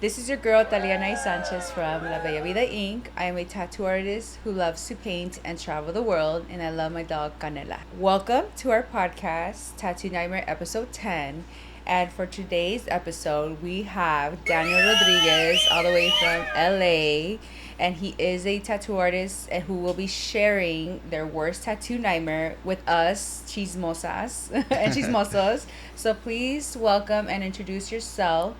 This is your girl Taliana Sanchez from La Bella Vida Inc. I am a tattoo artist who loves to paint and travel the world, and I love my dog Canela. Welcome to our podcast, Tattoo Nightmare Episode 10. And for today's episode, we have Daniel Rodriguez, all the way from LA. And he is a tattoo artist and who will be sharing their worst tattoo nightmare with us, chismosas and chismosos. So please welcome and introduce yourself.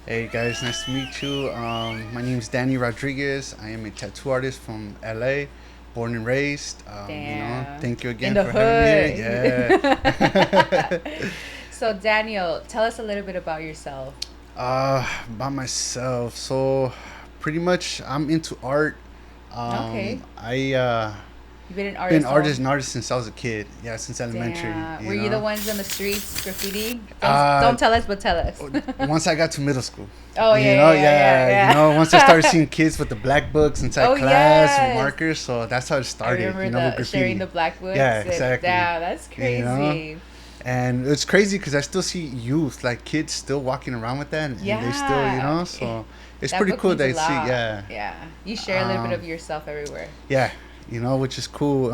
Hey guys, nice to meet you. My name is Danny Rodriguez. I am a tattoo artist from LA, born and raised. Thank you again for having me. Yeah. So Daniel, tell us a little bit about yourself. About myself. So pretty much I'm into art. Okay. You've been an artist since I was a kid. Yeah, since elementary. Were you the ones on the streets graffiti? Don't tell us, but tell us. Once I got to middle school. Oh yeah. Once I started seeing kids with the black books inside class with markers, so that's how it started. I remember sharing the black books. Yeah, exactly. Yeah, that's crazy. And it's crazy because I still see youth, like kids, still walking around with that, and they still, so it's that pretty cool that I see. Yeah. You share a little bit of yourself everywhere. Yeah. Which is cool.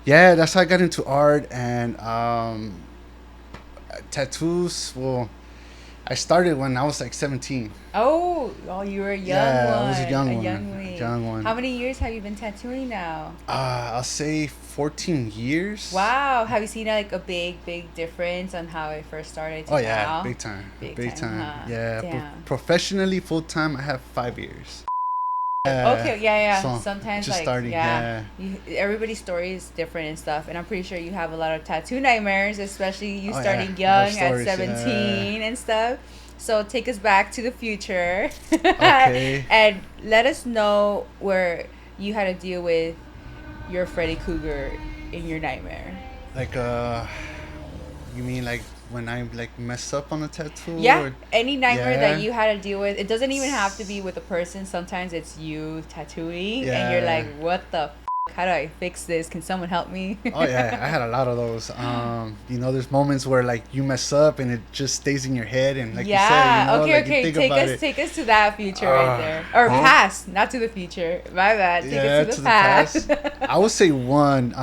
That's how I got into art and tattoos. Well, I started when I was like 17. Oh, you were a young one. Yeah, I was a young one. How many years have you been tattooing now? I'll say 14 years. Wow. Have you seen like a big difference on how it first started to now? Big time. Big time. Huh? Yeah. Professionally, full time, I have 5 years. Okay, yeah. So sometimes just starting, everybody's story is different and stuff, and I'm pretty sure you have a lot of tattoo nightmares, especially you starting young stories, at 17 and stuff. So take us back to the future. Okay. And let us know where you had to deal with your Freddy Krueger in your nightmare. Like you mean like when I like mess up on a tattoo? Yeah, any nightmare that you had to deal with. It doesn't even have to be with a person. Sometimes it's you tattooing and you're like, what the f***? How do I fix this? Can someone help me? Oh yeah, I had a lot of those. There's moments where like you mess up and it just stays in your head, and like you said, okay, take us to that future right there, or past, not to the future. My bad. Take us to the past. I would say one.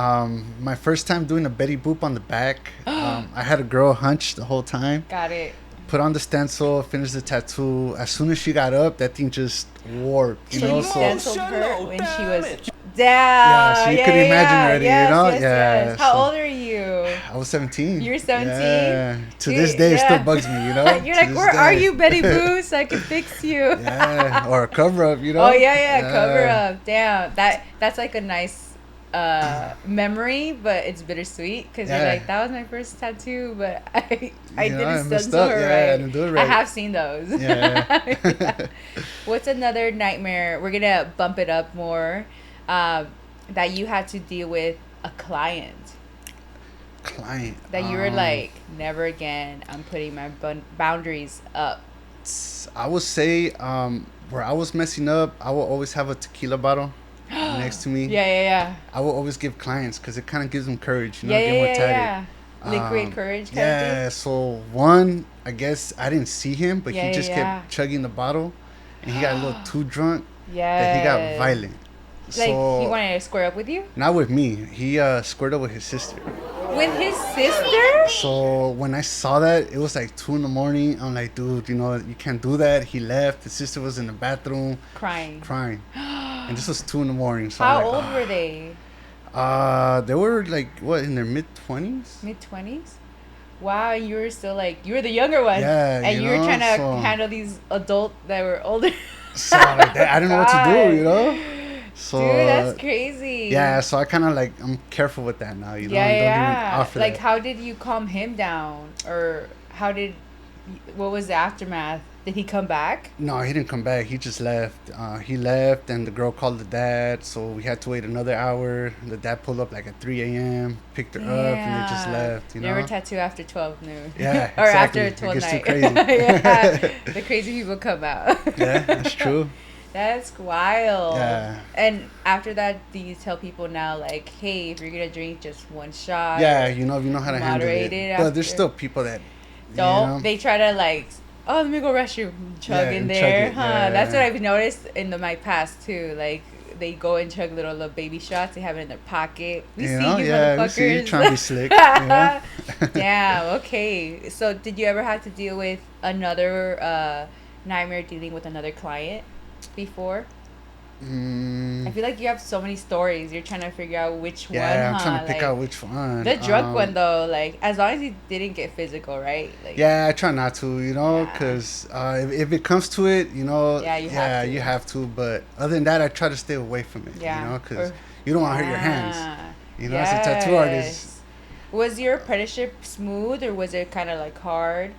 My first time doing a Betty Boop on the back. I had a girl hunched the whole time. Got it. Put on the stencil, finished the tattoo. As soon as she got up, that thing just warped. So you stenciled her when she was down. Yeah, so you could imagine already, Yes. How old are you? I was 17. You were 17? Yeah. To this day, it still bugs me, You're like, where are you, Betty Boo, so I can fix you? Yeah, or a cover-up, Oh, yeah, cover-up. Damn, that's like a nice memory, but it's bittersweet because you're like, that was my first tattoo, but I didn't stencil her right. I didn't do it right. I have seen those. Yeah. What's another nightmare? We're gonna bump it up more. That you had to deal with a client that you were like, never again, I'm putting my boundaries up. I would say where I was messing up, I will always have a tequila bottle next to me. Yeah. I will always give clients because it kind of gives them courage, get more tatted. Liquid courage kind of thing. So one, I guess I didn't see him, but he just kept chugging the bottle, and he got a little too drunk that he got violent. Like, he wanted to square up with you? Not with me. He squared up with his sister. With his sister? So when I saw that, it was like 2 a.m. I'm like, dude, you can't do that. He left. His sister was in the bathroom. Crying. And this was 2 a.m. So how old were they? They were like, in their mid-20s? Mid-20s? Wow, you were still like, you were the younger one. Yeah, and you were trying to handle these adults that were older. So like, I didn't know what to do, So, dude, that's crazy. Yeah, so I kind of like, I'm careful with that now, Yeah. Don't even like, that. how did you calm him down? Or what was the aftermath? Did he come back? No, he didn't come back. He just left. He left, and the girl called the dad, so we had to wait another hour. The dad pulled up like at 3 a.m., picked her up, and they just left, Never tattoo after 12 noon. Yeah, or exactly. after 12 night. It gets too crazy. The crazy people come out. Yeah, that's true. That's wild. Yeah. And after that, do you tell people now, like, hey, if you're gonna drink, just one shot? Yeah, if you know how to handle it. But there's still people that don't. They try to like, oh, let me go restroom, chug in there, huh? Yeah. That's what I've noticed in my past too. Like they go and chug little baby shots. They have it in their pocket. We see you motherfuckers. We see you trying to be slick. Damn. Okay. So did you ever have to deal with another nightmare dealing with another client before? I feel like you have so many stories. You're trying to figure out which one. Yeah, I'm trying to pick out which one. The drunk one, though, like, as long as you didn't get physical, right? Like, yeah, I try not to, because if it comes to it, you have to. But other than that, I try to stay away from it, because you don't want to hurt your hands. As a tattoo artist. Was your apprenticeship smooth, or was it kind of, like, hard?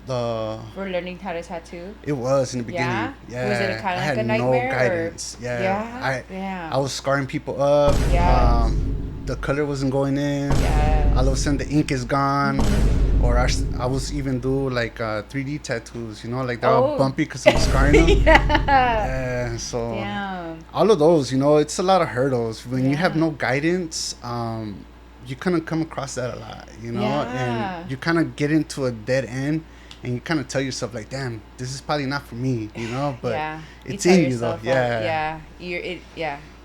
For learning how to tattoo? It was in the beginning. Yeah. Was it kind of like a nightmare? No guidance. I was scarring people up. The color wasn't going in. All of a sudden the ink is gone. Or I was even do like 3D tattoos, like they're all bumpy because I was scarring them. So all of those, it's a lot of hurdles. When you have no guidance, you kind of come across that a lot, and you kind of get into a dead end. And you kind of tell yourself like, damn, this is probably not for me, but it's in you though.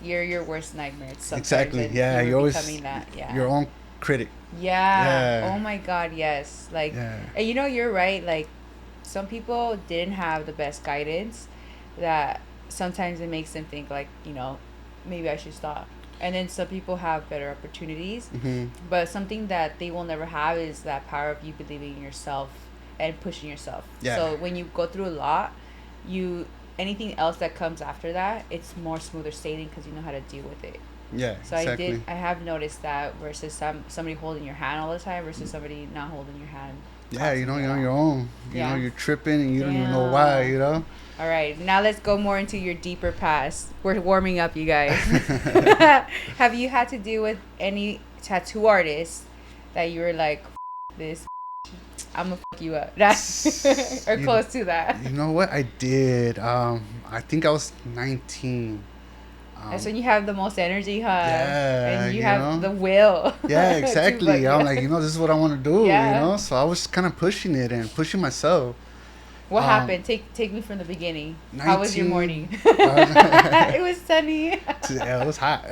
You're your worst nightmare. Exactly. You're always that. Your own critic. Oh my God, yes. Like, and you're right. Like, some people didn't have the best guidance. That sometimes it makes them think like, maybe I should stop. And then some people have better opportunities. But something that they will never have is that power of you believing in yourself and pushing yourself. So when you go through a lot, anything else that comes after that, it's more smoother sailing because you know how to deal with it. So exactly. I have noticed that versus somebody holding your hand all the time versus somebody not holding your hand. You're on your own. You're tripping and you don't even know why, All right, now let's go more into your deeper past. We're warming up, you guys. Have you had to deal with any tattoo artists that you were like, this I'm gonna fuck you up, or close to that? You know what? I did. I think I was 19. That's when you have the most energy, huh? And you have the will. Yeah, exactly. I'm like, this is what I want to do, So I was kind of pushing it and pushing myself. What happened? Take me from the beginning. 19, how was your morning? It was sunny. Yeah, it was hot.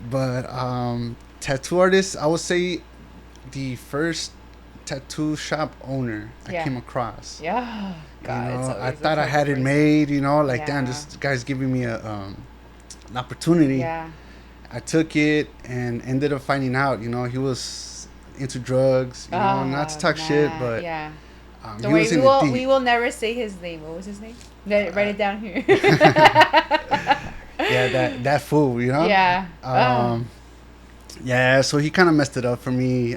But tattoo artists, I would say the first tattoo shop owner I came across. God, I thought I had it made, damn, this guy's giving me an opportunity. I took it and ended up finding out, he was into drugs, not to talk shit, but don't worry, we will never say his name. What was his name? Write it down here. that fool, so he kind of messed it up for me.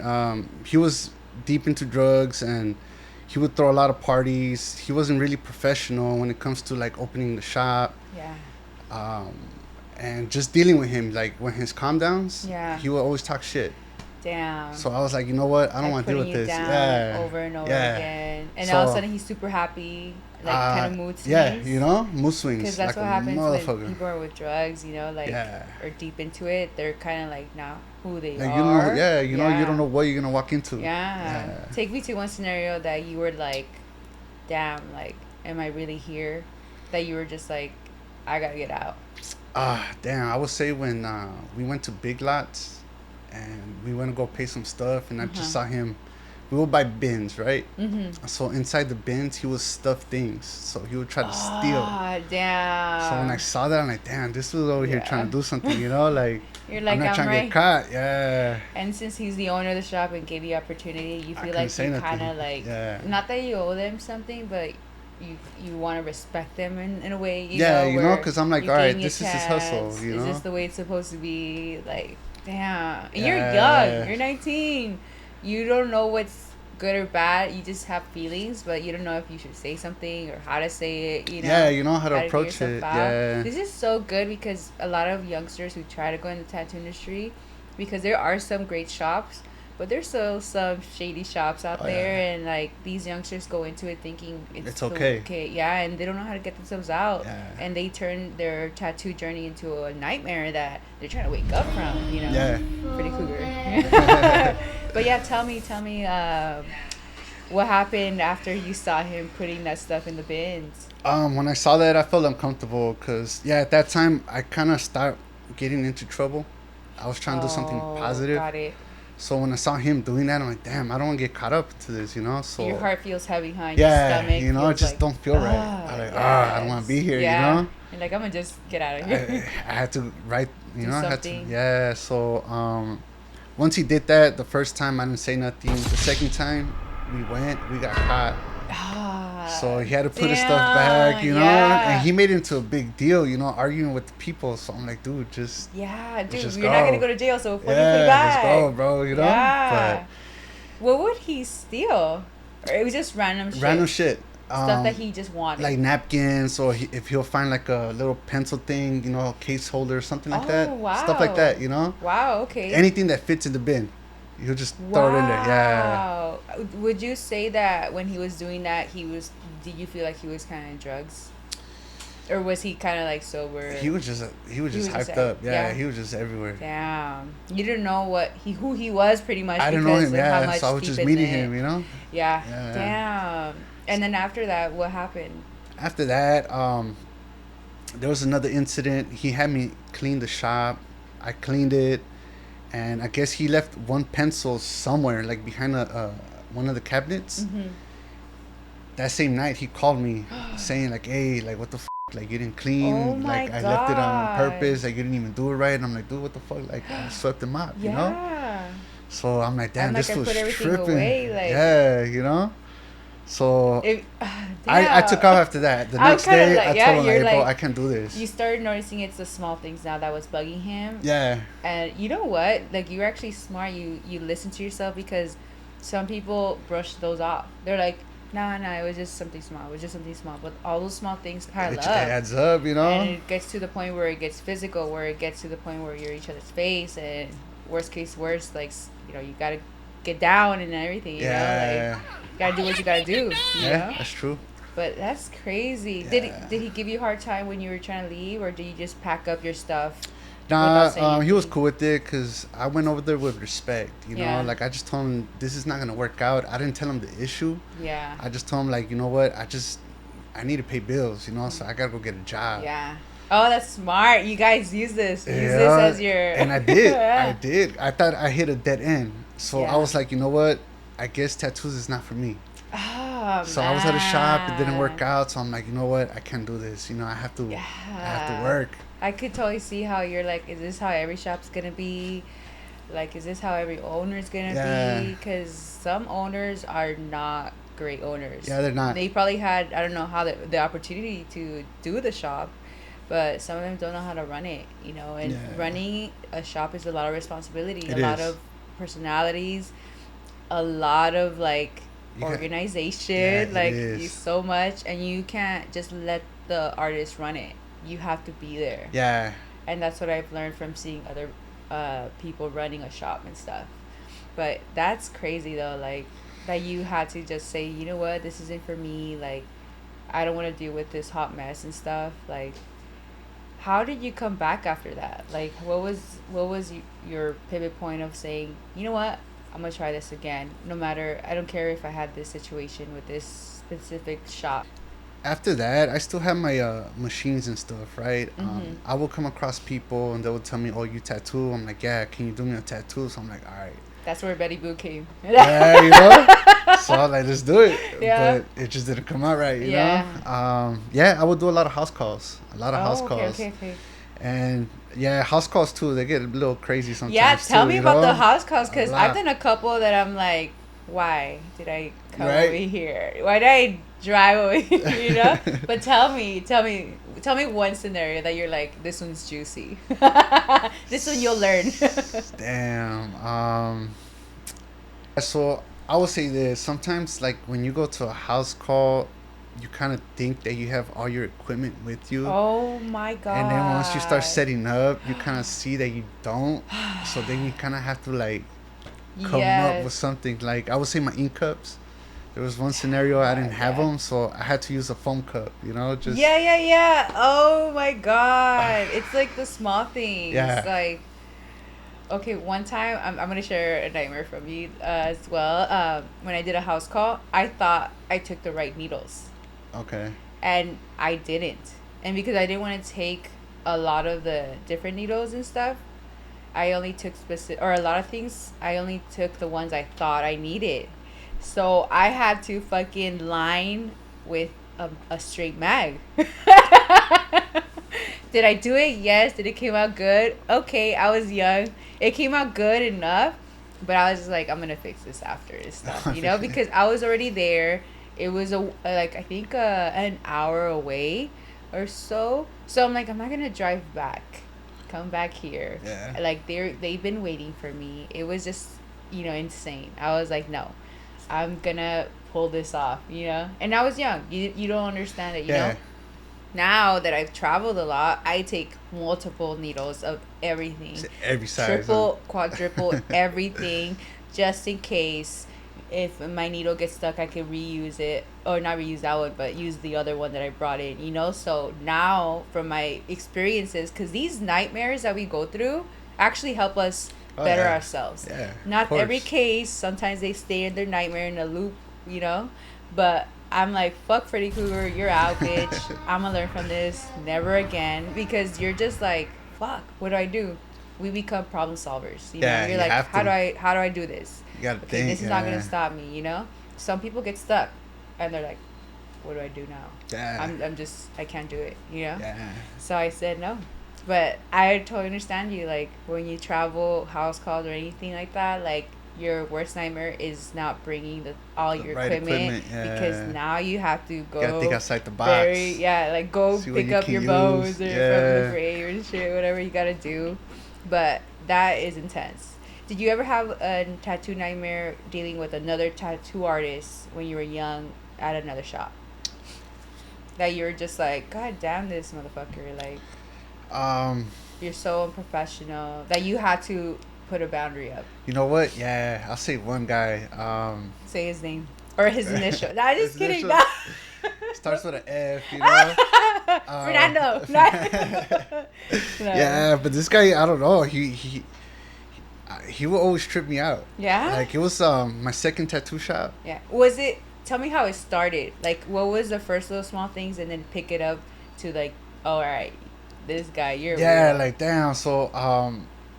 He was deep into drugs and he would throw a lot of parties. He wasn't really professional when it comes to like opening the shop. And just dealing with him, like when his calm downs, he would always talk shit. Damn. So I was like, you know what? I don't want to deal with this. Over and over again. And all of a sudden he's super happy. Like kind of mood swings. Mood swings. Because that's what happens when people are with drugs, or deep into it. They're kind of like not who they are. You don't know what you're going to walk into. Take me to one scenario that you were like, damn, like, am I really here? That you were just like, I got to get out. Damn. I would say when we went to Big Lots and we went to go pay some stuff and I just saw him. We would buy bins, right? So inside the bins, he would stuff things. So he would try to steal. Damn. So when I saw that, I'm like, damn, this was over here trying to do something, like, you're like, I'm not trying to get caught. And since he's the owner of the shop and gave you opportunity, you feel like you kind of like, not that you owe them something, but you want to respect them in a way, because I'm like, all right, this is his hustle, Is this the way it's supposed to be? Like, damn. And you're young. You're 19. You don't know what's good or bad. You just have feelings, but you don't know if you should say something or how to say it. You know how to approach it. This is so good because a lot of youngsters who try to go in the tattoo industry, because there are some great shops, but there's still some shady shops out there, and like these youngsters go into it thinking it's okay. And they don't know how to get themselves out, and they turn their tattoo journey into a nightmare that they're trying to wake up from. Freddy Krueger. But tell me, What happened after you saw him putting that stuff in the bins? When I saw that, I felt uncomfortable because, yeah, at that time, I kind of stopped getting into trouble. I was trying to do something positive. Got it. So when I saw him doing that, I'm like, damn, I don't want to get caught up into this, you know? So your heart feels heavy behind your stomach. You know, it just like, don't feel right. I'm like, I don't want to be here, you know? You're like, I'm going to just get out of here. I had to write, you know, something. So once he did that, the first time I didn't say nothing. The second time we got caught. So he had to put his stuff back, you know, and he made it into a big deal, you know, arguing with the people. So I'm like, dude, just you're not go. gonna go to jail, so fucking put it back. Let's go, bro, you know. Yeah. But what would he steal? Or it was just random shit. Stuff that he just wanted, like napkins, or if he'll find like a little pencil thing, you know, case holder or something like that. Wow. Stuff like that, you know. Wow. Okay. Anything that fits in the bin. He'll just throw it in there. Yeah. Would you say that when he was doing that, did you feel like he was kind of drugs? Or was he kind of like sober? He was just hyped up. Yeah, he was just everywhere. Damn. You didn't know who he was pretty much. I didn't know him, so I was just meeting him, you know? Yeah. Damn. And then after that, what happened? After that, there was another incident. He had me clean the shop. I cleaned it. And I guess he left one pencil somewhere, like behind one of the cabinets. Mm-hmm. That same night, he called me saying, like, hey, like, what the f***? Like, you didn't clean. Oh my God. I left it on purpose. Like, you didn't even do it right. And I'm like, dude, what the fuck? Like, I swept him up, you know? So I'm like, damn, this was tripping. Yeah, you know? So I took off after that. The next day, I told him, like, bro, I can't do this. You started noticing it's the small things now that was bugging him. Yeah. And you know what? Like, you're actually smart. You listen to yourself, because some people brush those off. They're like, nah, it was just something small. But all those small things pile up. It adds up, you know? And it gets to the point where it gets physical, where it gets to the point where you're each other's face, and worst case worst, like, you know, you got to get down and everything, you know? Like, you got to do what you got to do, you know? That's true. But that's crazy. Yeah. Did he give you a hard time when you were trying to leave, or did you just pack up your stuff? Nah, he was cool with it, because I went over there with respect, you know? Like, I just told him, this is not going to work out. I didn't tell him the issue. Yeah. I just told him, like, you know what? I need to pay bills, you know? So I got to go get a job. Yeah. Oh, that's smart. You guys use this. Use this as your... And I did. I thought I hit a dead end. So I was like, you know what? I guess tattoos is not for me. Oh, so man. I was at a shop. It didn't work out. So I'm like, you know what? I can't do this. You know, I have to work. I could totally see how you're like, is this how every shop's going to be? Like, is this how every owner's going to be? Because some owners are not great owners. Yeah, they're not. They probably had, I don't know how the opportunity to do the shop, but some of them don't know how to run it, you know? And running a shop is a lot of responsibility, a lot of personalities, a lot of, like, organization, like, so much. And you can't just let the artist run it. You have to be there. Yeah. And that's what I've learned from seeing other people running a shop and stuff. But that's crazy, though, like, that you had to just say, you know what, this isn't for me. Like, I don't want to deal with this hot mess and stuff. Like, how did you come back after that? Like, what was your pivot point of saying, you know what, I'm going to try this again. No matter, I don't care if I had this situation with this specific shop. After that, I still have my machines and stuff, right? Mm-hmm. I will come across people and they will tell me, oh, you tattoo? I'm like, yeah, can you do me a tattoo? So I'm like, all right. That's where Betty Boo came. Yeah, you know? So I was like, let's do it. Yeah. But it just didn't come out right, you know? I would do a lot of house calls. Okay. And house calls too, they get a little crazy sometimes. Yeah, tell me about the house calls, because I've done a couple that I'm like, why did I come over here? Why did I drive over here, you know? But tell me one scenario that you're like, this one's juicy. This one you'll learn. Damn. So I will say this. Sometimes, like, when you go to a house call, you kind of think that you have all your equipment with you. Oh my God. And then once you start setting up, you kind of see that you don't. So then you kind of have to, like, come up with something. Like, I would say my ink cups. There was one scenario I didn't have them, so I had to use a foam cup, you know? Just Yeah. Oh my God. It's like the small things. Yeah. Like, Okay, one time I'm gonna share a nightmare from me as well. When I did a house call, I thought I took the right needles, Okay. and I didn't. And because I didn't want to take a lot of the different needles and stuff, I only took specific or a lot of things. I only took the ones I thought I needed. So I had to fucking line with a straight mag. Did I do it? Yes. Did it came out good? Okay, I was young. It came out good enough, but I was just like, I'm gonna fix this after this stuff, because I was already there. It was like I think an hour away, or so. So I'm like, I'm not gonna drive back, come back here. Yeah. Like they've been waiting for me. It was just insane. I was like, no, I'm gonna pull this off, And I was young. You don't understand it, Yeah. Now that I've traveled a lot, I take multiple needles of everything. Every size. Triple, quadruple, everything, just in case if my needle gets stuck, I can reuse it. Or not reuse that one, but use the other one that I brought in. So now, from my experiences, because these nightmares that we go through actually help us better ourselves. Yeah. Not every case. Sometimes they stay in their nightmare in a loop, But I'm like, fuck Freddy Krueger, you're out, bitch. I'm gonna learn from this, never again, because you're just like, fuck, what do I do? We become problem solvers, You're like, how do I do this? You gotta think. This is not gonna stop me, Some people get stuck, and they're like, what do I do now? Yeah. I can't do it, Yeah. So I said no. But I totally understand you. Like, when you travel, house calls, or anything like that, like, your worst nightmare is not bringing all your right equipment, yeah. because now you have to go. You gotta think outside the box. Go pick up your bows or from the grave or shit, whatever you gotta do. But that is intense. Did you ever have a tattoo nightmare dealing with another tattoo artist when you were young at another shop? That you were just like, God damn this motherfucker, like, you're so unprofessional, that you had to put a boundary up. You know what? Yeah, I'll say one guy. Say his name or his initial. Nah, just kidding. Starts with an F, Fernando. No. Yeah, but this guy, I don't know. He will always trip me out. Yeah. Like, it was my second tattoo shop. Yeah. Was it? Tell me how it started. Like, what was the first little small things, and then pick it up to like, oh, all right, this guy, you're. Yeah, like, damn. So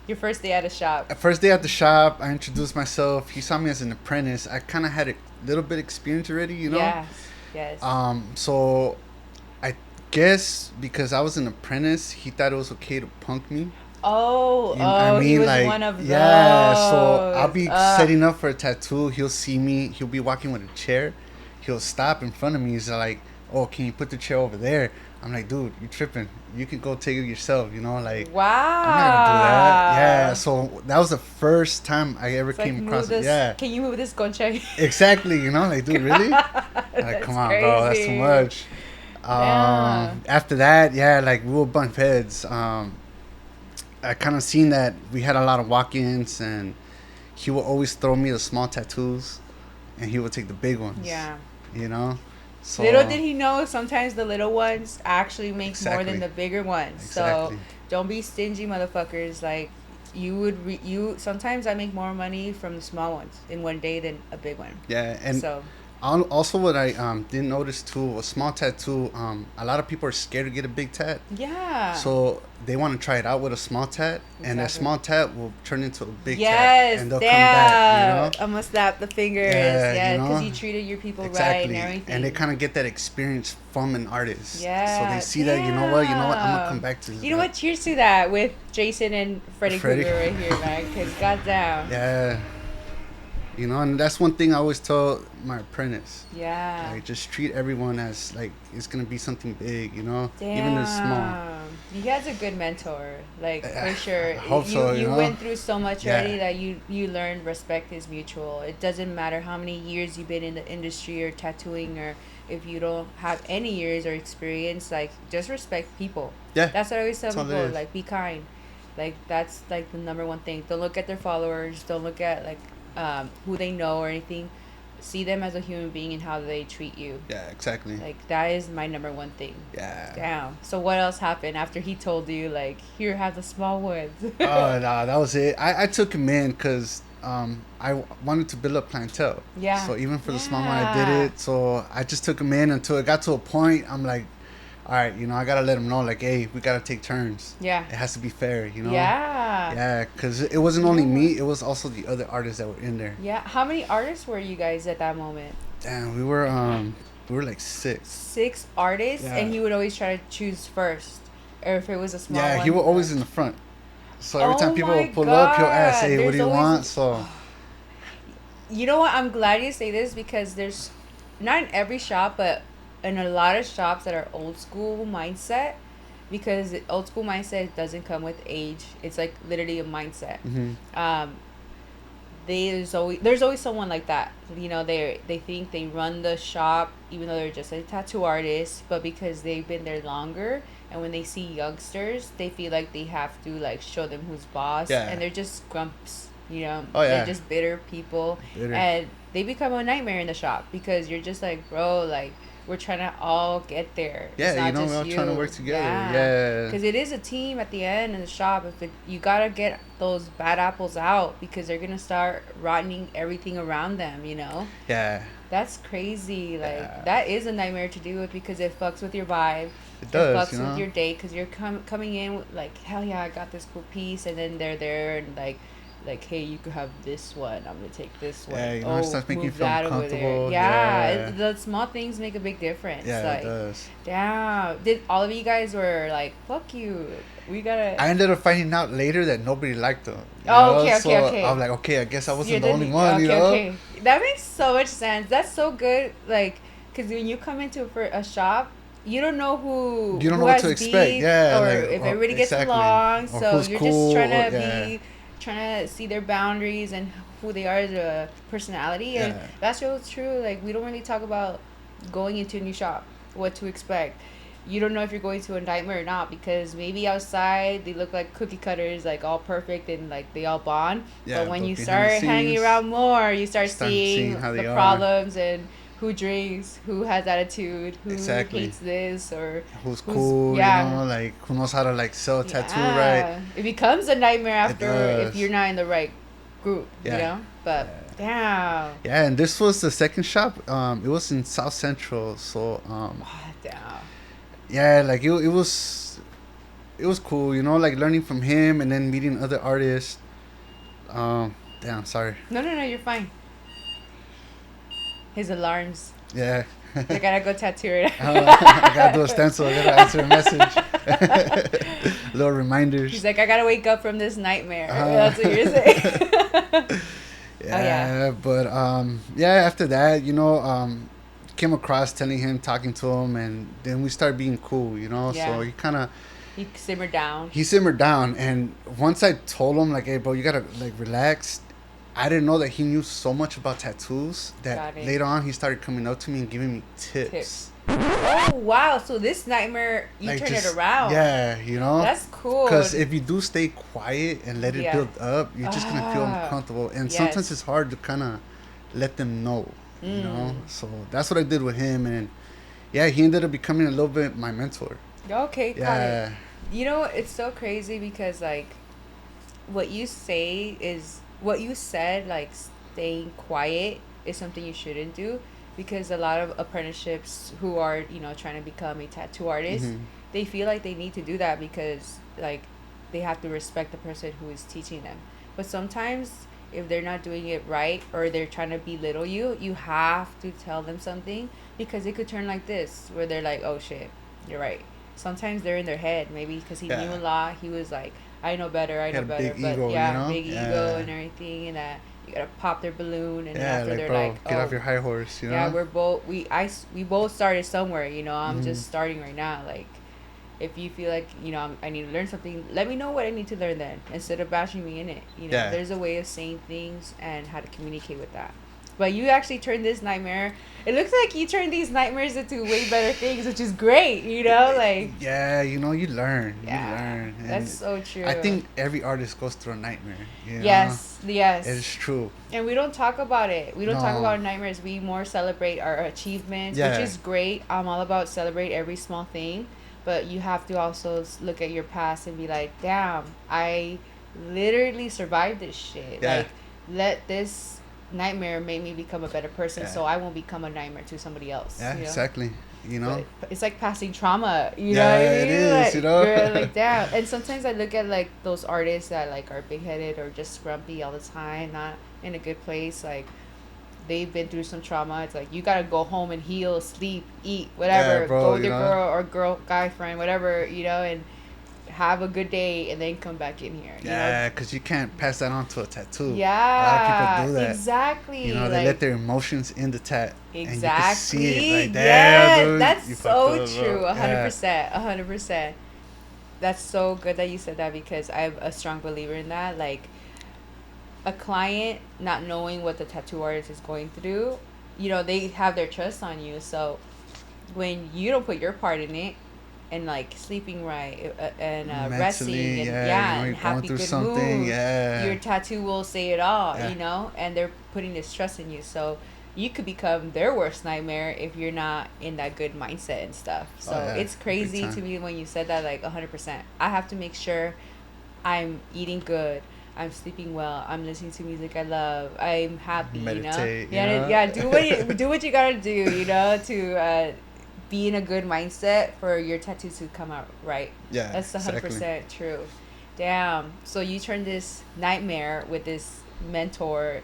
your first day at a shop. First day at the shop, I introduced myself. He saw me as an apprentice. I kind of had a little bit experience already, Yes. So I guess because I was an apprentice, he thought it was okay to punk me. He was like, one of those. Yeah, so I'll be setting up for a tattoo. He'll see me. He'll be walking with a chair. He'll stop in front of me. He's like, oh, can you put the chair over there? I'm like, dude, you tripping. You can go take it yourself, like. Wow. I'm not going to do that. Yeah, so that was the first time I ever came across it. Yeah. Can you move this concha? Exactly, like, dude, really? Like, come on, bro, that's too much. After that, like, we will bump heads. I kind of seen that we had a lot of walk-ins, and he would always throw me the small tattoos, and he would take the big ones. Yeah. So, little did he know, sometimes the little ones actually make more than the bigger ones. Exactly. So don't be stingy, motherfuckers. Like, sometimes I make more money from the small ones in one day than a big one. Yeah, and so also what I didn't notice too, a small tattoo, a lot of people are scared to get a big tat. Yeah. So they want to try it out with a small tat, and that small tat will turn into a big tat, and they'll come back, I'm gonna snap the fingers, because you treated your people right and everything. And they kind of get that experience from an artist. Yeah. So they see that, you know what, I'm gonna come back to this. You know what? Cheers to that with Jason and Freddy Krueger right here, man. Because goddamn. Yeah. And that's one thing I always tell my apprentice. Yeah. Like, just treat everyone as, like, it's going to be something big, Damn. Even if it's small. You guys a good mentor, like, for sure. I hope so, you went through so much already that you learned respect is mutual. It doesn't matter how many years you've been in the industry or tattooing, or if you don't have any years or experience, like, just respect people. Yeah. That's what I always tell people, like, be kind. Like, that's, like, the number one thing. Don't look at their followers. Don't look at, like, who they know or anything. see them as a human being and how they treat you. Yeah, exactly. Like, that is my number one thing. Yeah. Damn. So what else happened after he told you, like, here, have the small ones? Oh, no, that was it. I took him in because I wanted to build up clientele. Yeah. So even for the small one, I did it. So I just took him in until it got to a point. I'm like, all right, I gotta let him know, like, hey, we gotta take turns. Yeah. It has to be fair, Yeah. Yeah, because it wasn't only me; it was also the other artists that were in there. Yeah. How many artists were you guys at that moment? Damn, we were like 6. 6 artists, Yeah. and he would always try to choose first, or if it was a small one. Yeah, he was always in the front. So every time people would pull God. up, he'll ask, hey, There's what do you always... want? So. You know what? I'm glad you say this because there's, not in every shop, but in a lot of shops that are old school mindset, because old school mindset doesn't come with age. It's like literally a mindset. Mm-hmm. There's always someone like that. They think they run the shop even though they're just a tattoo artist, but because they've been there longer, and when they see youngsters, they feel like they have to like show them who's boss, and they're just grumps. They're just bitter people, and they become a nightmare in the shop because you're just like, bro, like, we're trying to all get there. Yeah, we're all trying to work together. Yeah. Because it is a team at the end in the shop. You got to get those bad apples out because they're going to start rotting everything around them, Yeah. That's crazy. Like, that is a nightmare to deal with because it fucks with your vibe. It does, It fucks with your day because you're coming in with, like, hell yeah, I got this cool piece. And then they're there and, like, hey, you could have this one. I'm gonna take this one. Yeah, it starts making you feel uncomfortable. The small things make a big difference. Yeah, like, it does. Damn. Did all of you guys were like, fuck you? We gotta. I ended up finding out later that nobody liked them. Okay. I'm like, okay, I guess I wasn't the only one. Okay. That makes so much sense. That's so good. Like, because when you come into a shop, you don't know who. You don't know what to expect. Yeah. Or if everybody gets along. Or so you're cool, just trying to trying to see their boundaries and who they are as a personality, and that's so true. Like, we don't really talk about going into a new shop, what to expect. You don't know if you're going to a nightmare or not because maybe outside they look like cookie cutters, like all perfect and like they all bond. But when you start hanging around more, you start seeing the problems and who drinks, who has attitude, who hates this, or who's cool, like who knows how to like sell a tattoo right. It becomes a nightmare after if you're not in the right group, But damn. Yeah, and this was the second shop. It was in South Central, so damn. Yeah, like it was cool, like learning from him and then meeting other artists. Damn, sorry. No, you're fine. His alarms. Yeah. I gotta go tattoo it. I gotta do a stencil. I gotta answer a message. Little reminders. He's like, I gotta wake up from this nightmare. That's what you're saying. But after that, came across talking to him, and then we started being cool, So he simmered down. He simmered down, and once I told him, like, hey, bro, you gotta like relax. I didn't know that he knew so much about tattoos that later on he started coming up to me and giving me tips. Oh, wow. So this nightmare, you like, turn it around. Yeah, That's cool. Because if you do stay quiet and let it build up, you're just going to feel uncomfortable. And sometimes it's hard to kind of let them know, So that's what I did with him. And, he ended up becoming a little bit my mentor. Okay, got it. It's so crazy because, like, what you said, like, staying quiet is something you shouldn't do, because a lot of apprenticeships who are, trying to become a tattoo artist, they feel like they need to do that because, like, they have to respect the person who is teaching them. But sometimes if they're not doing it right or they're trying to belittle you, you have to tell them something, because it could turn like this, where they're like, oh shit, you're right. Sometimes they're in their head, maybe because he knew a lot. He was like, I know better. But big ego, big ego and everything, and that you gotta pop their balloon, and after like, they're bro, like, get off your high horse, Yeah, we both started somewhere, I'm just starting right now. Like, if you feel like, I need to learn something, let me know what I need to learn then, instead of bashing me in it. There's a way of saying things and how to communicate with that. But you actually turned this nightmare. It looks like you turned these nightmares into way better things, which is great, you know? Like, yeah, you know, you learn. Yeah, you learn. And that's so true. I think every artist goes through a nightmare. You know? Yes. It's true. And we don't talk about it. We don't talk No. about nightmares. We more celebrate our achievements, Yeah. which is great. I'm all about celebrate every small thing. But you have to also look at your past and be like, damn, I literally survived this shit. Yeah. Like, let this nightmare make me become a better person, Yeah. so I won't become a nightmare to somebody else. Yeah, you know? exactly. You know? But it's like passing trauma, you Yeah, know what I it mean? is, Like, you know? you're like, damn. And sometimes I look at like those artists that like are big-headed or just grumpy all the time, not in a good place. Like, they've been through some trauma. It's like, you gotta go home and heal, sleep, eat, whatever. Yeah, bro, go with you your know? girl, guy friend, whatever, you know, and have a good day and then come back in here. You Yeah, because you can't pass that on to a tattoo. Yeah. A lot of people do that. Exactly. You know, they let their emotions in the tat. Exactly. And you can see it. Like, yeah, damn, dude. that's you so fucked up, true. bro. 100%. 100%. That's so good that you said that, because I'm a strong believer in that. Like, a client not knowing what the tattoo artist is going through, you know, they have their trust on you. So when you don't put your part in it, and like sleeping right and resting and you know, and you're happy going through good something, mood, yeah. your tattoo will say it all, Yeah. you know, and they're putting this trust in you. So you could become their worst nightmare if you're not in that good mindset and stuff. So Oh, yeah. it's crazy Big to time. me when you said that, like 100%. I have to make sure I'm eating good, I'm sleeping well, I'm listening to music I love, I'm happy, Meditate, you know? you know? Yeah, do what you gotta do, you know, to be in a good mindset for your tattoos to come out right. Yeah, That's 100% exactly. true. Damn. So you turned this nightmare with this mentor.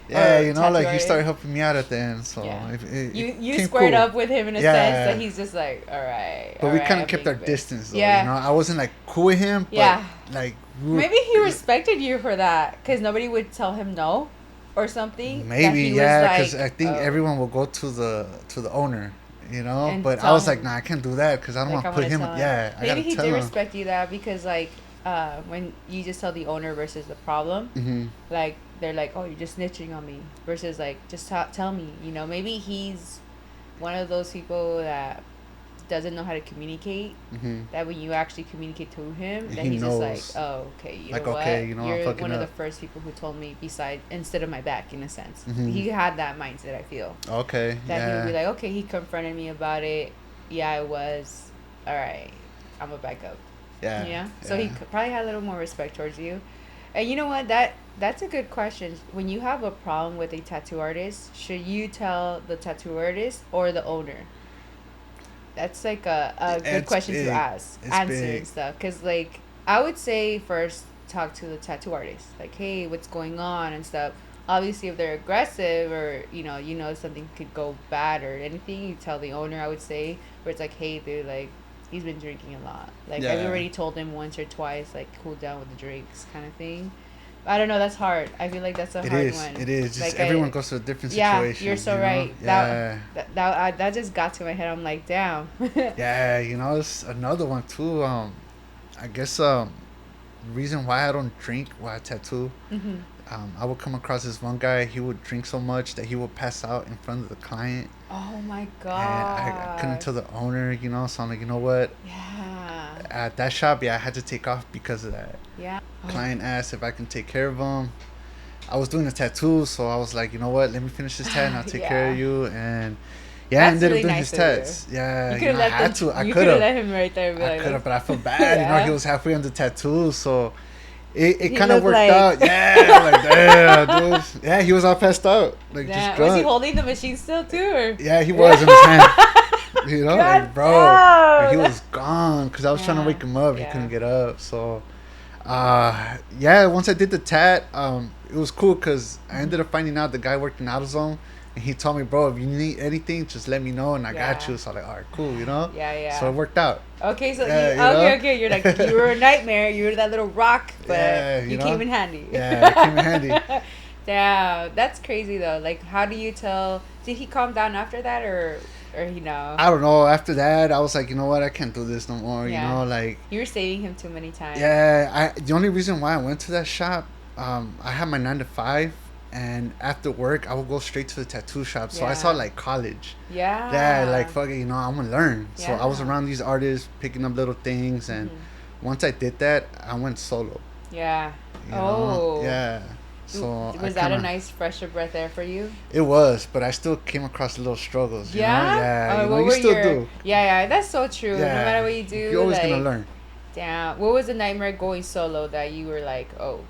Yeah, or you know, tattoo like he artist. started helping me out at the end. So Yeah. it You came squared cool. up with him in a Yeah. sense that he's just like, all right. But all we right, kind I'm of kept being our good. distance, though. Yeah. You know, I wasn't like cool with him, but Yeah. like we were, Maybe he respected you for that, because nobody would tell him no or something. that maybe, he yeah, was because like, I think oh, everyone will go to the owner, you know. And But I tell was like, him. nah, I can't do that because I don't Like, want I to put want to him. tell him. Yeah, I Maybe gotta he tell did him. respect you that, because like when you just tell the owner versus the problem, Mm-hmm. like they're like, oh, you're just snitching on me, versus like, just tell me, you know. Maybe he's one of those people that doesn't know how to communicate, Mm-hmm. that when you actually communicate to him, that He he's knows. just like, oh, okay, you Like, know okay, what, you know, I'm you're fucking one of the up. first people who told me beside instead of my back, in a sense. Mhm. He had that mindset, I feel, Okay, that he would yeah. be like, okay, he confronted me about it, yeah, I was, all right, I'm gonna back up. Yeah. Yeah. So he probably had a little more respect towards you. And you know what? That's a good question. When you have a problem with a tattoo artist, should you tell the tattoo artist or the owner? That's like a good It's question to big. ask, It's answer big. and stuff. Because like, I would say first talk to the tattoo artist. Like, hey, what's going on and stuff. Obviously, if they're aggressive or you know something could go bad or anything, you tell the owner. I would say, where it's like, hey, dude, like, he's been drinking a lot. Like, I've Yeah. already told him once or twice, like, cool down with the drinks, kind of thing. I don't know. That's hard. I feel like that's a It hard is. one. It is. Just Like, everyone goes through a different yeah, situation. you're so you know? right. Yeah. That just got to my head. I'm like, damn. Yeah, you know, it's another one too. I guess reason why I don't drink while I tattoo. Mhm. I would come across this one guy. He would drink so much that he would pass out in front of the client, Oh my and god. I couldn't tell the owner. You know, so I'm like, you know what? Yeah. At that shop, yeah, I had to take off because of that. Yeah. Client asked if I can take care of him. I was doing a tattoo, so I was like, you know what? Let me finish this tat, and I'll take care of Yeah. you. And yeah, I That's ended really up doing nice his of you. tats. Yeah, You could have I let had them. to. I You could could have have. let him right there. And be I like, could have, but I felt bad. You know, Yeah. he was halfway on the tattoo, so it He kind of looked worked like- out. Yeah, like damn, dude. Yeah, he was all passed out, like Damn. just Was he drunk. holding the machine still too? Or? Yeah, he was in his hand. You know, God like bro, damn. like, he was gone because I was trying to Yeah, wake him up. He yeah. couldn't get up, so. Yeah, once I did the tat, it was cool because I ended up finding out the guy worked in AutoZone, and he told me, bro, if you need anything, just let me know, and I got Yeah. you. So I'm like, all right, cool, you know. Yeah, yeah. So it worked out. Okay, so Yeah, you okay, know? okay. You're like, you were a nightmare. You were that little rock, but Yeah, you you know? came in handy. Yeah, it came in handy. Damn, that's crazy though. Like, how do you tell? Did he calm down after that, or you know? I don't know. After that, I was like, you know what? I can't do this no more. Yeah. You know, like. You were saving him too many times. Yeah, the only reason why I went to that shop, I had my 9 to 5, And after work, I would go straight to the tattoo shop. So I Yeah. saw like college. Yeah. Yeah, like fuck it, I'm gonna learn. So I was Yeah. around these artists, picking up little things, and once I did that, I went solo. Yeah. You know? Yeah. So So was that a nice fresher breath there for you? It was, but I still came across little struggles. You know? Yeah. What you were still your, do. Yeah, that's so true. Yeah. No matter what you do, you're always gonna learn. Damn. What was the nightmare going solo that you were like, oh?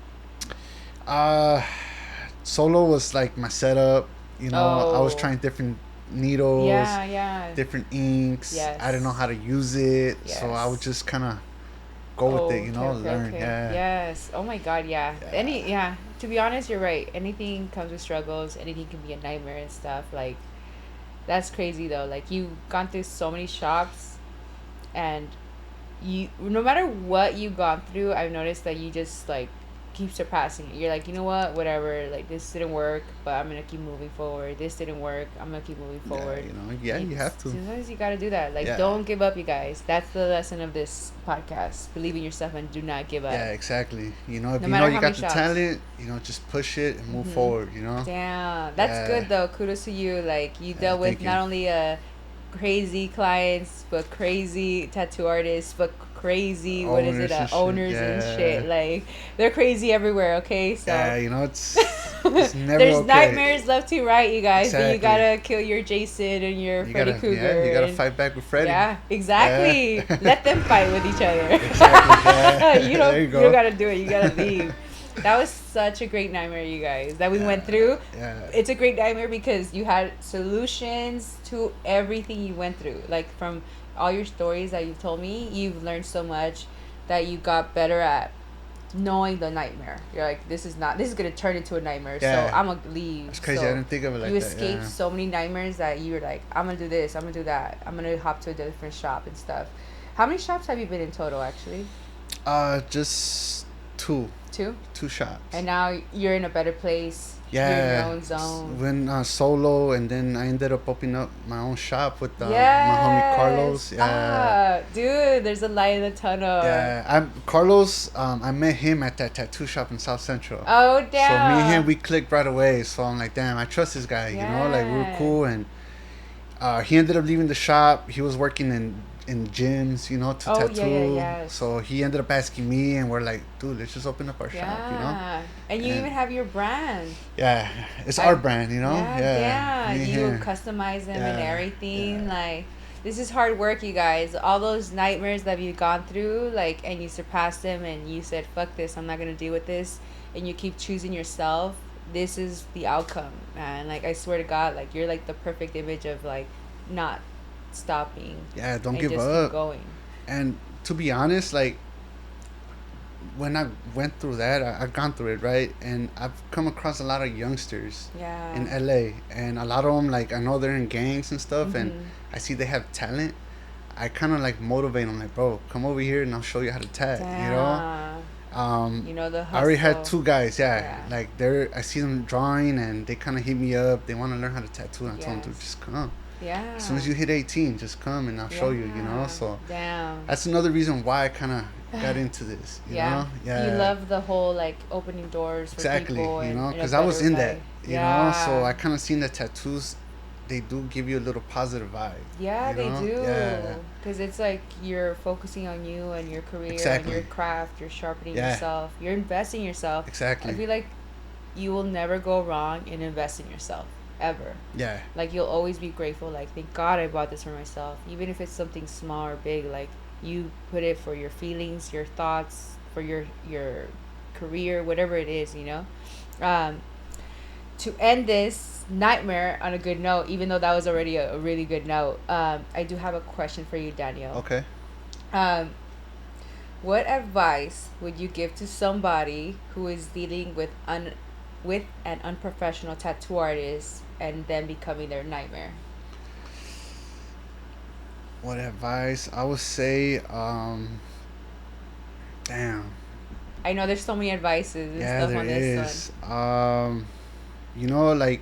Solo was like my setup. I was trying different needles. Yeah. Different inks. Yes. I didn't know how to use it, so I would just kind of go with it. Learn. Okay. Yeah. Yes. Oh my God. Yeah. To be honest, you're right. Anything comes with struggles. Anything can be a nightmare and stuff. Like, that's crazy though. Like, you've gone through so many shops, and no matter what you've gone through, I've noticed that you just like keep surpassing it. You're like, you know what, whatever, like this didn't work, but I'm gonna keep moving forward. This didn't work, I'm gonna keep moving forward. You have to. Sometimes you gotta do that. Like, don't give up, you guys. That's the lesson of this podcast. Believe in yourself and do not give up. Yeah, exactly. If you got the talent, just push it and move forward. Damn, that's good though. Kudos to you. Like, you dealt with not only crazy clients, but crazy tattoo artists, but crazy owners and shit. Like, they're crazy everywhere. Okay, so it's never there's okay. Nightmares left to right, you guys. Exactly. But you gotta kill your Jason and your Freddy Krueger. You gotta fight back with Freddy. Yeah, exactly. Let them fight with each other. Exactly. You don't gotta do it. You gotta leave. That was such a great nightmare, you guys, that we went through. Yeah. It's a great nightmare because you had solutions to everything you went through. Like, from all your stories that you've told me, you've learned so much that you got better at knowing the nightmare. You're like, this is going to turn into a nightmare, so I'm going to leave. That's crazy. So I didn't think of it like that. You escaped so many nightmares that you were like, I'm going to do this, I'm going to do that. I'm going to hop to a different shop and stuff. How many shops have you been in total, actually? Just two. Two shops. And now you're in a better place. Yeah. You're in your own zone. Went solo, and then I ended up opening up my own shop with my homie Carlos. Yeah. Dude, there's a light in the tunnel. Yeah. Carlos, I met him at that tattoo shop in South Central. Oh, damn. So me and him, we clicked right away. So I'm like, damn, I trust this guy. Like, we were cool. And he ended up leaving the shop. He was working in gyms, to tattoo. Yeah. So he ended up asking me, and we're like, dude, let's just open up our shop, And you even have your brand. Yeah, it's our brand, Yeah. You customize them and everything. Yeah. Like, this is hard work, you guys. All those nightmares that you've gone through, like, and you surpassed them, and you said, fuck this, I'm not gonna deal with this, and you keep choosing yourself. This is the outcome, man. Like, I swear to God, like, you're like the perfect image of like not stopping. Yeah, don't give just up. Keep going. And to be honest, like, when I went through that, I've gone through it, right? And I've come across a lot of youngsters in LA, and a lot of them, like, I know they're in gangs and stuff, and I see they have talent. I kind of like motivate them, like, bro, come over here and I'll show you how to tat. The hustle. I already had two guys, like, I see them drawing, and they kind of hit me up. They want to learn how to tattoo, and I told them to just come. Yeah. As soon as you hit 18, just come and I'll show you, So damn. That's another reason why I kind of got into this, you know? Yeah. You love the whole, like, opening doors for people. Exactly, because I was in that, you know? So I kind of seen that tattoos, they do give you a little positive vibe. Yeah, they do. Yeah. Because it's like you're focusing on you and your career and your craft. You're sharpening yourself. You're investing in yourself. Exactly. I feel like you will never go wrong in investing in yourself. Ever. Yeah. Like, you'll always be grateful, like, thank God I bought this for myself. Even if it's something small or big, like, you put it for your feelings, your thoughts, for your career, whatever it is, to end this nightmare on a good note, even though that was already a really good note, I do have a question for you, Daniel. Okay. What advice would you give to somebody who is dealing with an unprofessional tattoo artist and then becoming their nightmare? What advice? I would say, damn. I know there's so many advices and stuff on this one. Like,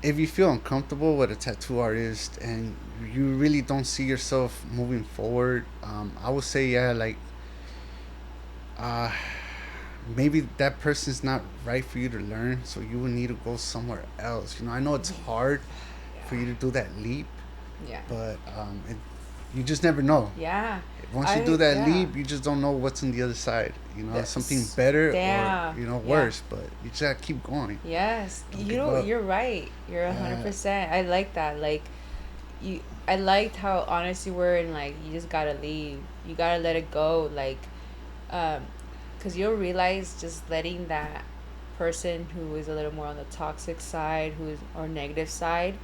if you feel uncomfortable with a tattoo artist and you really don't see yourself moving forward, I would say, maybe that person's not right for you to learn, so you would need to go somewhere else. I know it's hard for you to do that leap, but you just never know. Yeah. Once you do that leap, you just don't know what's on the other side. Something better or worse, but you just gotta keep going. Yes, you're right. You're 100%. I like that. Like, I liked how honest you were, and like you just gotta leave. You gotta let it go. Like, because you'll realize just letting that person who is a little more on the toxic side, or negative side,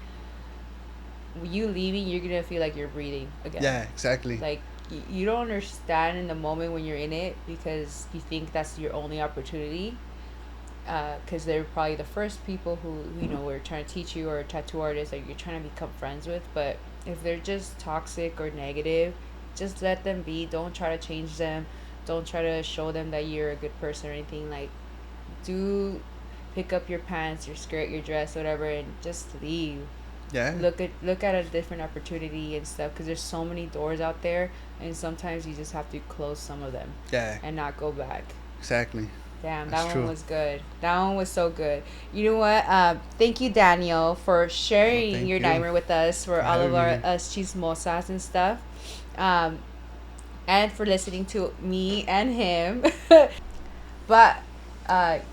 you leaving, you're gonna feel like you're breathing again. Yeah, exactly. Like, you don't understand in the moment when you're in it, because you think that's your only opportunity, because they're probably the first people who were trying to teach you, or a tattoo artist that you're trying to become friends with. But if they're just toxic or negative, just let them be. Don't try to change them. Don't try to show them that you're a good person or anything. Like, do pick up your pants, your skirt, your dress, whatever, and just leave. Yeah. Look at a different opportunity and stuff, because there's so many doors out there, and sometimes you just have to close some of them. Yeah. And not go back. Exactly. Damn, that one was good. That one was so good. You know what? Thank you, Daniel, for sharing your nightmare with us, for all of us chismosas and stuff, and for listening to me and him. But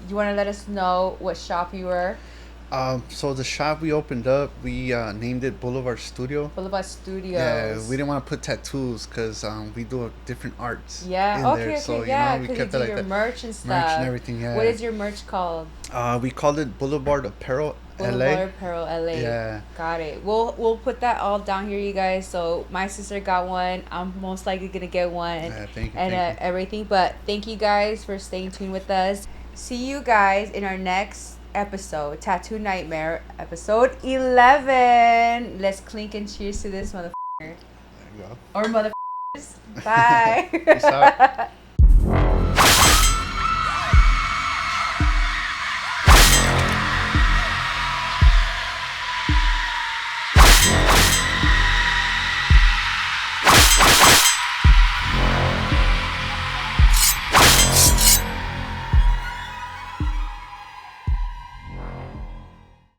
you want to let us know what shop you were? So the shop we opened up, we named it Boulevard Studio. Boulevard Studios. Yeah, we didn't want to put tattoos because we do different arts. Yeah. Okay. There. So yeah. we kept you do it like your that. Merch and stuff. Merch and everything. Yeah. What is your merch called? We called it Boulevard Apparel Boulevard LA. Apparel LA. Yeah. Got it. We'll put that all down here, you guys. So my sister got one. I'm most likely gonna get one. Yeah, thank you. And everything. But thank you guys for staying tuned with us. See you guys in our next episode, Tattoo Nightmare, episode 11. Let's clink and cheers to this motherfucker. There you go. Or motherfuckers. Bye. Peace out.